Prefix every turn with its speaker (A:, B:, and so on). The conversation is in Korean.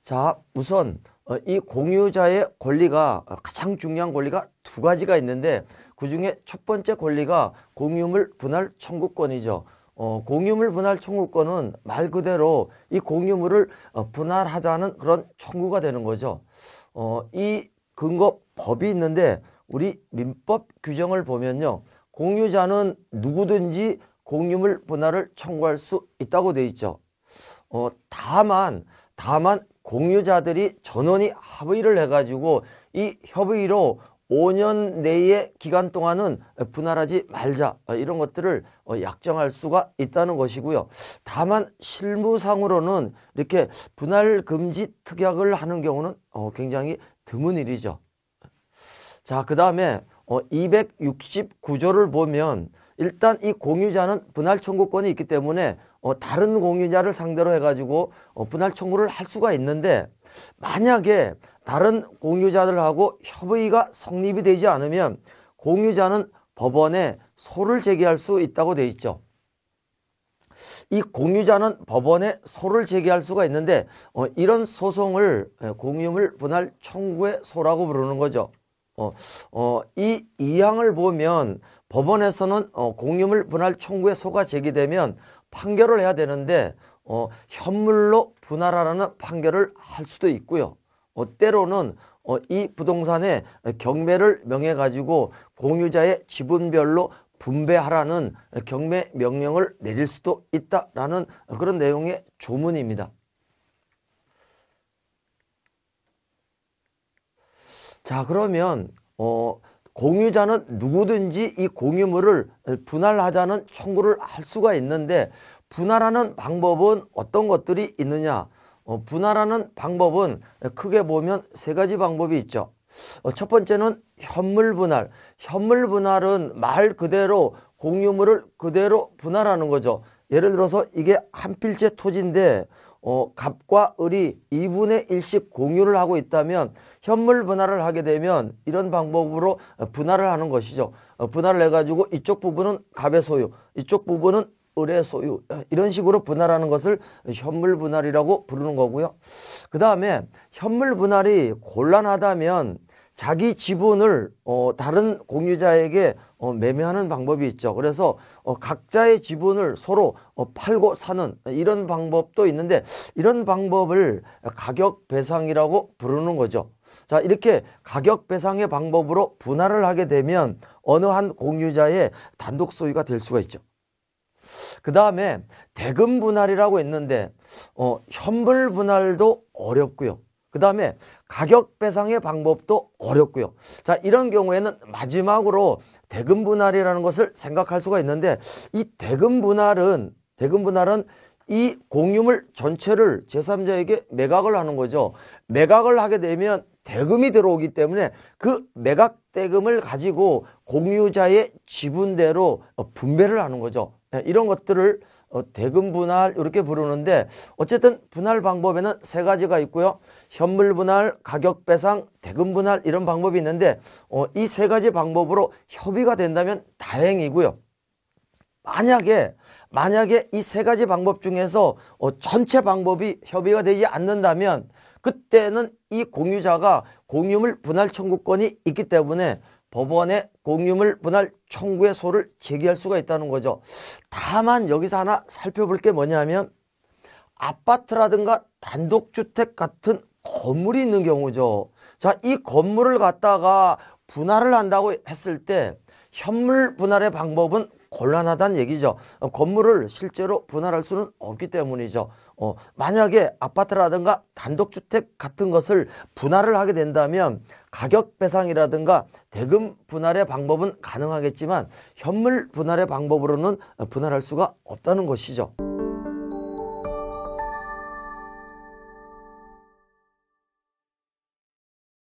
A: 자, 우선 이 공유자의 권리가 가장 중요한 권리가 두 가지가 있는데 그중에 첫 번째 권리가 공유물 분할 청구권이죠. 공유물 분할 청구권은 말 그대로 이 공유물을 분할하자는 그런 청구가 되는 거죠. 이 근거 법이 있는데 우리 민법 규정을 보면요. 공유자는 누구든지 공유물 분할을 청구할 수 있다고 돼 있죠. 다만 공유자들이 전원이 합의를 해가지고 이 협의로 5년 내의 기간 동안은 분할하지 말자 이런 것들을 약정할 수가 있다는 것이고요. 다만 실무상으로는 이렇게 분할 금지 특약을 하는 경우는 굉장히 드문 일이죠. 자, 그 다음에 269조를 보면 일단 이 공유자는 분할 청구권이 있기 때문에 다른 공유자를 상대로 해가지고 분할 청구를 할 수가 있는데 만약에 다른 공유자들하고 협의가 성립이 되지 않으면 공유자는 법원에 소를 제기할 수 있다고 되어 있죠. 이 공유자는 법원에 소를 제기할 수가 있는데 이런 소송을 공유물 분할 청구의 소라고 부르는 거죠. 이 2항을 보면 법원에서는 공유물 분할 청구의 소가 제기되면 판결을 해야 되는데 현물로 분할하라는 판결을 할 수도 있고요. 때로는 이 부동산에 경매를 명해 가지고 공유자의 지분별로 분배하라는 경매 명령을 내릴 수도 있다라는 그런 내용의 조문입니다. 자, 그러면 공유자는 누구든지 이 공유물을 분할하자는 청구를 할 수가 있는데 분할하는 방법은 어떤 것들이 있느냐? 분할하는 방법은 크게 보면 세 가지 방법이 있죠. 첫 번째는 현물 분할. 현물 분할은 말 그대로 공유물을 그대로 분할하는 거죠. 예를 들어서 이게 한 필지 토지인데 갑과 을이 2분의 1씩 공유를 하고 있다면 현물 분할을 하게 되면 이런 방법으로 분할을 하는 것이죠. 분할을 해가지고 이쪽 부분은 갑의 소유, 이쪽 부분은 을의 소유, 이런 식으로 분할하는 것을 현물 분할이라고 부르는 거고요. 그 다음에 현물 분할이 곤란하다면 자기 지분을 다른 공유자에게 매매하는 방법이 있죠. 그래서 각자의 지분을 서로 팔고 사는 이런 방법도 있는데 이런 방법을 가격 배상이라고 부르는 거죠. 자, 이렇게 가격 배상의 방법으로 분할을 하게 되면 어느 한 공유자의 단독 소유가 될 수가 있죠. 그 다음에 대금 분할이라고 있는데 현물 분할도 어렵고요. 그 다음에 가격 배상의 방법도 어렵고요. 자, 이런 경우에는 마지막으로 대금 분할이라는 것을 생각할 수가 있는데 이 대금 분할은 이 공유물 전체를 제3자에게 매각을 하는 거죠. 매각을 하게 되면 대금이 들어오기 때문에 그 매각 대금을 가지고 공유자의 지분대로 분배를 하는 거죠. 이런 것들을 대금 분할 이렇게 부르는데 어쨌든 분할 방법에는 세 가지가 있고요. 현물 분할, 가격 배상, 대금 분할 이런 방법이 있는데 이 세 가지 방법으로 협의가 된다면 다행이고요. 만약에 이 세 가지 방법 중에서 전체 방법이 협의가 되지 않는다면 그때는 이 공유자가 공유물 분할 청구권이 있기 때문에 법원에 공유물 분할 청구의 소를 제기할 수가 있다는 거죠. 다만 여기서 하나 살펴볼 게 뭐냐면 아파트라든가 단독주택 같은 건물이 있는 경우죠. 자, 이 건물을 갖다가 분할을 한다고 했을 때 현물 분할의 방법은 곤란하다는 얘기죠. 건물을 실제로 분할할 수는 없기 때문이죠. 만약에 아파트라든가 단독주택 같은 것을 분할을 하게 된다면 가격 배상이라든가 대금 분할의 방법은 가능하겠지만 현물 분할의 방법으로는 분할할 수가 없다는 것이죠.